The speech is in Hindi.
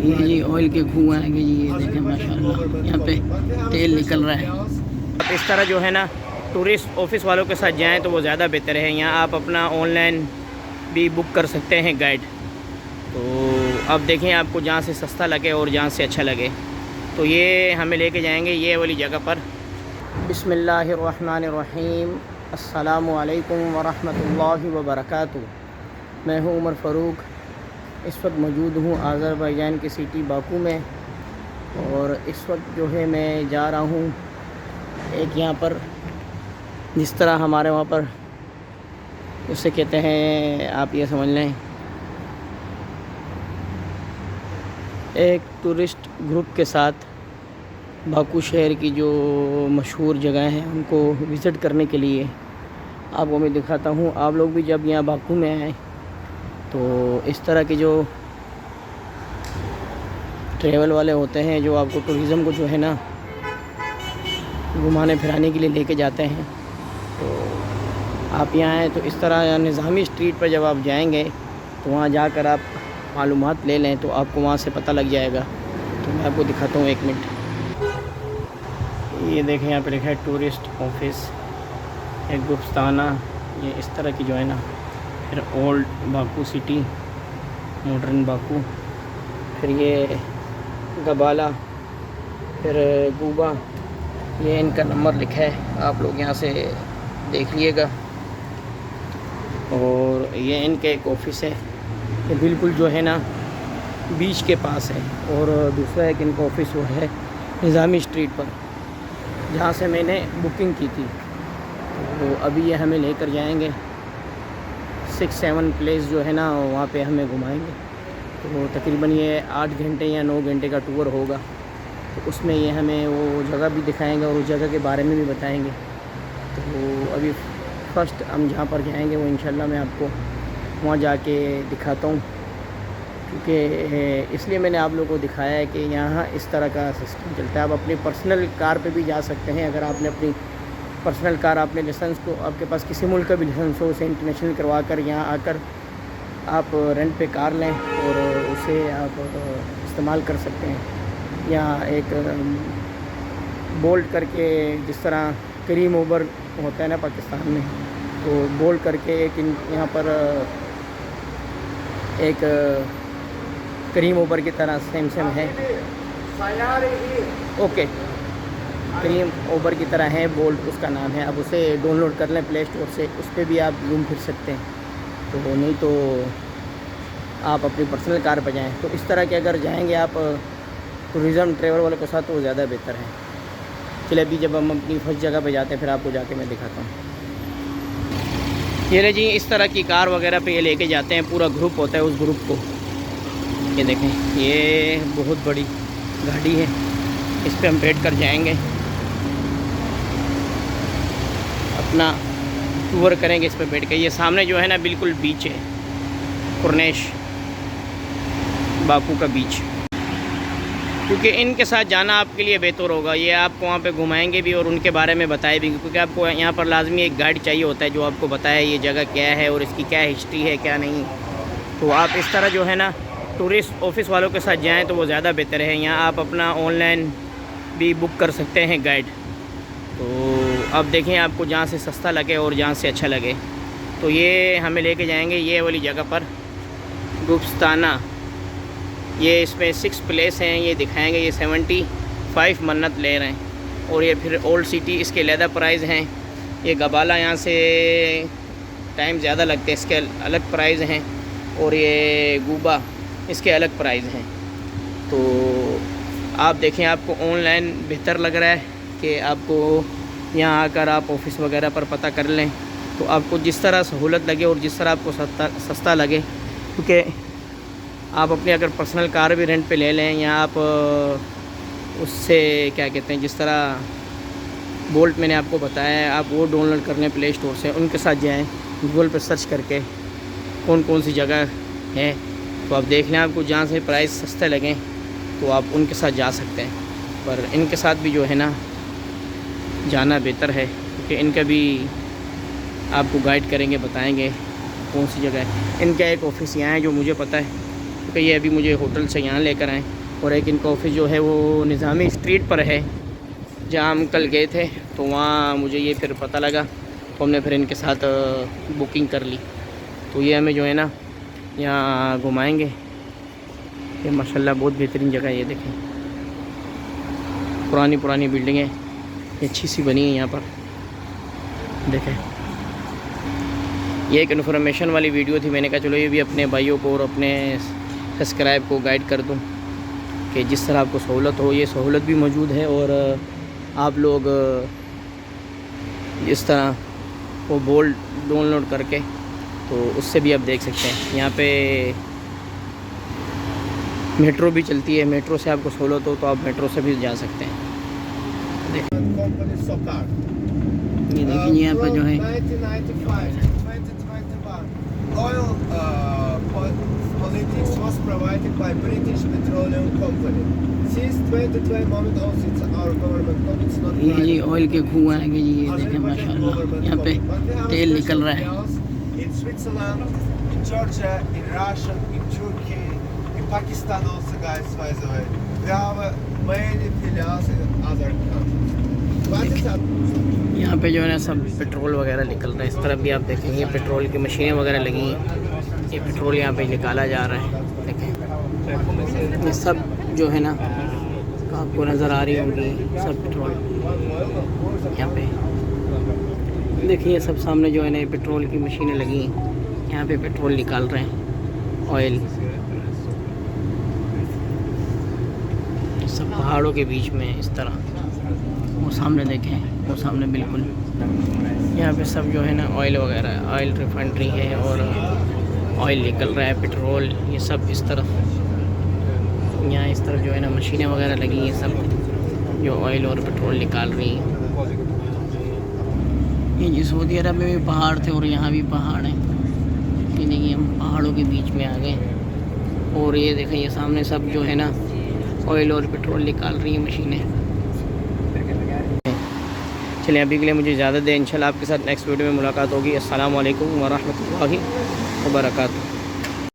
ये जी ऑयल के कुआं हैं कि जी, ये देखें माशाल्लाह यहाँ पे तेल निकल रहा है। आप इस तरह जो है ना टूरिस्ट ऑफिस वालों के साथ जाएं तो वो ज़्यादा बेहतर है। यहाँ आप अपना ऑनलाइन भी बुक कर सकते हैं गाइड। तो अब देखें आपको जहाँ से सस्ता लगे और जहाँ से अच्छा लगे। तो ये हमें लेके जाएंगे ये वाली जगह पर। बिस्मिल्लाहिर्रहमानिर्रहीम, अस्सलामु अलैकुम वरहमतुल्लाहि वबरकातुहू। मैं हूँ उमर फ़ारूक। इस वक्त मौजूद हूँ अज़रबैजान की सिटी बाकू में। और इस वक्त जो है मैं जा रहा हूँ एक यहाँ पर, जिस तरह हमारे वहाँ पर उसे कहते हैं, आप ये समझ लें, एक टूरिस्ट ग्रुप के साथ बाकू शहर की जो मशहूर जगह हैं उनको विज़िट करने के लिए आपको मैं दिखाता हूँ। आप लोग भी जब यहाँ बाकू में आएँ तो इस तरह के जो ट्रैवल वाले होते हैं जो आपको टूरिज़म को जो है ना घुमाने फिराने के लिए लेके जाते हैं, तो आप यहाँ आएँ तो इस तरह निज़ामी स्ट्रीट पर जब आप जाएंगे तो वहाँ जाकर आप मालूमात ले लें तो आपको वहाँ से पता लग जाएगा। तो मैं आपको दिखाता हूँ, 1 मिनट। ये देखें यहाँ पे लिखा है टूरिस्ट ऑफिस, एक गुफ्ताना। ये इस तरह की जो है ना, फिर old Baku city, modern Baku, फिर ये गबाला, फिर गूबा। ये इनका नंबर लिखा है, आप लोग यहाँ से देख लीजिएगा। और ये इनका एक ऑफिस है, ये बिल्कुल जो है ना बीच के पास है। और दूसरा एक इनका ऑफिस वो है निज़ामी स्ट्रीट पर, जहाँ से मैंने बुकिंग की थी। तो अभी ये हमें लेकर जाएंगे 6-7 प्लेस जो है ना, वहाँ पे हमें घुमाएंगे। तो तकरीबन ये 8 घंटे या 9 घंटे का टूर होगा। तो उसमें ये हमें वो जगह भी दिखाएंगे और उस जगह के बारे में भी बताएंगे। तो अभी फ़र्स्ट हम जहाँ पर जाएंगे वो इंशाल्लाह मैं आपको वहाँ जाके दिखाता हूँ, क्योंकि इसलिए मैंने आप लोगों को दिखाया है कि यहाँ इस तरह का सिस्टम चलता है। आप अपनी पर्सनल कार पे भी जा सकते हैं। अगर आपने अपनी पर्सनल कार, आपने लाइसेंस को, आपके पास किसी मुल्क का भी लाइसेंस हो, उसे इंटरनेशनल करवा कर यहाँ आकर आप रेंट पे कार लें और उसे आप इस्तेमाल कर सकते हैं। यहाँ एक बोल्ट करके, जिस तरह करीम ओबर होता है ना पाकिस्तान में, तो बोल्ट करके एक यहाँ पर एक करीम ओबर की तरह सेम है। ओके, करीम ओबर की तरह है बोल्ट, उसका नाम है। आप उसे डाउनलोड कर लें प्ले स्टोर से, उस पर भी आप घूम फिर सकते हैं। तो नहीं तो आप अपनी पर्सनल कार पर जाएं। तो इस तरह के अगर जाएंगे आप टूरिज़म ट्रैवल वालों के साथ तो वो ज़्यादा बेहतर है। चलिए अभी जब हम अपनी फर्स्ट जगह पे जाते हैं फिर आपको जाके मैं दिखाता हूँ। ये रहे जी, इस तरह की कार वगैरह पे ये लेके जाते हैं, पूरा ग्रुप होता है उस ग्रुप को। ये देखें, ये बहुत बड़ी गाड़ी है, इस पे हम बैठ कर जाएंगे, अपना टूर करेंगे इस पे बैठ के। ये सामने जो है ना बिल्कुल बीच है, कुरनेश बाकू का बीच। क्योंकि इनके साथ जाना आपके लिए बेहतर होगा। ये आपको वहाँ पे घुमाएंगे भी और उनके बारे में बताए भी, क्योंकि आपको यहाँ पर लाजमी एक गाइड चाहिए होता है जो आपको बताए ये जगह क्या है और इसकी क्या हिस्ट्री है क्या नहीं। तो आप इस तरह जो है ना टूरिस्ट ऑफिस वालों के साथ जाएं तो वो ज़्यादा बेहतर है। यहाँ आप अपना ऑनलाइन भी बुक कर सकते हैं गाइड। तो अब देखें आपको जहाँ से सस्ता लगे और जहाँ से अच्छा लगे। तो ये हमें लेके जाएंगे ये वाली जगह पर, गुफ्ताना। ये इसमें 6 प्लेस हैं, ये दिखाएंगे। ये 75 मन्नत ले रहे हैं। और ये फिर ओल्ड सिटी, इसके ज़्यादा प्राइस हैं। ये गबाला, यहाँ से टाइम ज़्यादा लगते हैं, इसके अलग प्राइस हैं। और ये गूबा, इसके अलग प्राइस हैं। तो आप देखें, आपको ऑनलाइन बेहतर लग रहा है कि आपको यहाँ आकर आप ऑफ़िस वगैरह पर पता कर लें। तो आपको जिस तरह सहूलत लगे और जिस तरह आपको सस्ता लगे, क्योंकि आप अपनी अगर पर्सनल कार भी रेंट पे ले लें या आप उससे क्या कहते हैं, जिस तरह बोल्ट मैंने आपको बताया है, आप वो डाउनलोड कर लें प्ले स्टोर से। उनके साथ जाएं, गूगल पर सर्च करके कौन कौन सी जगह है तो आप देख लें। आपको जहाँ से प्राइस सस्ते लगें तो आप उनके साथ जा सकते हैं। पर इनके साथ भी जो है ना जाना बेहतर है, क्योंकि इनका भी आपको गाइड करेंगे, बताएंगे कौन सी जगह है। इनका एक ऑफिस यहाँ है जो मुझे पता है, क्योंकि ये अभी मुझे होटल से यहाँ लेकर आए और एक इनका ऑफिस जो है वो निज़ामी स्ट्रीट पर है जहाँ हम कल गए थे। तो वहाँ मुझे ये फिर पता लगा तो हमने फिर इनके साथ बुकिंग कर ली। तो ये हमें जो है ना यहाँ घुमाएंगे। ये माशाल्लाह बहुत बेहतरीन जगह है। ये देखें पुरानी पुरानी बिल्डिंगें अच्छी सी बनी है यहाँ पर। देखें ये एक इन्फॉर्मेशन वाली वीडियो थी, मैंने कहा चलो ये भी अपने भाइयों को और अपने सब्सक्राइब को गाइड कर दूं कि जिस तरह आपको सहूलत हो। ये सहूलत भी मौजूद है और आप लोग इस तरह वो बोर्ड डाउनलोड करके तो उससे भी आप देख सकते हैं। यहाँ पे मेट्रो भी चलती है, मेट्रो से आपको सहूलत हो तो आप मेट्रो से भी जा सकते हैं। ये देखिए यहाँ पर जो है oil politics was provided by British Petroleum Company. Since 2012 moment also it's our government, no, it's not ये जी private. ऑयल के कुआं हैं जी। ये देखें Azerbaijan माशाल्लाह government यहाँ पे company. But we have तेल special निकल रहा है। filials in Switzerland, in Georgia, in Russia, in Turkey, in Pakistan also, guys, by the way. We have many filials in other countries. What is that? यहाँ पे जो है ना सब पेट्रोल वगैरह निकल रहा है। इस तरफ भी आप देखेंगे पेट्रोल की मशीनें वगैरह लगी हैं। ये पेट्रोल यहाँ पे निकाला जा रहा है। देखें ये सब जो है ना आपको नज़र आ रही होगी सब पेट्रोल यहाँ पे। देखिए सब सामने जो है ना ये पेट्रोल की मशीनें लगी हैं। यहाँ पे पेट्रोल निकाल रहे हैं, ऑयल। सब पहाड़ों के बीच में इस तरह। वो सामने देखें, वो सामने बिल्कुल यहाँ पे सब जो है ना ऑयल वगैरह, ऑयल रिफाइनरी है और ऑयल निकल रहा है, पेट्रोल। ये सब इस तरफ, यहाँ इस तरफ जो है ना मशीनें वगैरह लगी हैं सब जो ऑयल और पेट्रोल निकाल रही हैं। ये जी सऊदी अरब में भी पहाड़ थे और यहाँ भी पहाड़ हैं। ये देखिए हम पहाड़ों के बीच में आ गए और ये देखें ये सामने सब जो है ना ऑयल और पेट्रोल निकाल रही हैं मशीनें। चलिए अभी के लिए मुझे इजाज़त दें। इंशाल्लाह आपके साथ नेक्स्ट वीडियो में मुलाकात होगी। अस्सलाम वालेकुम व रहमतुल्लाहि व बरकातुहू।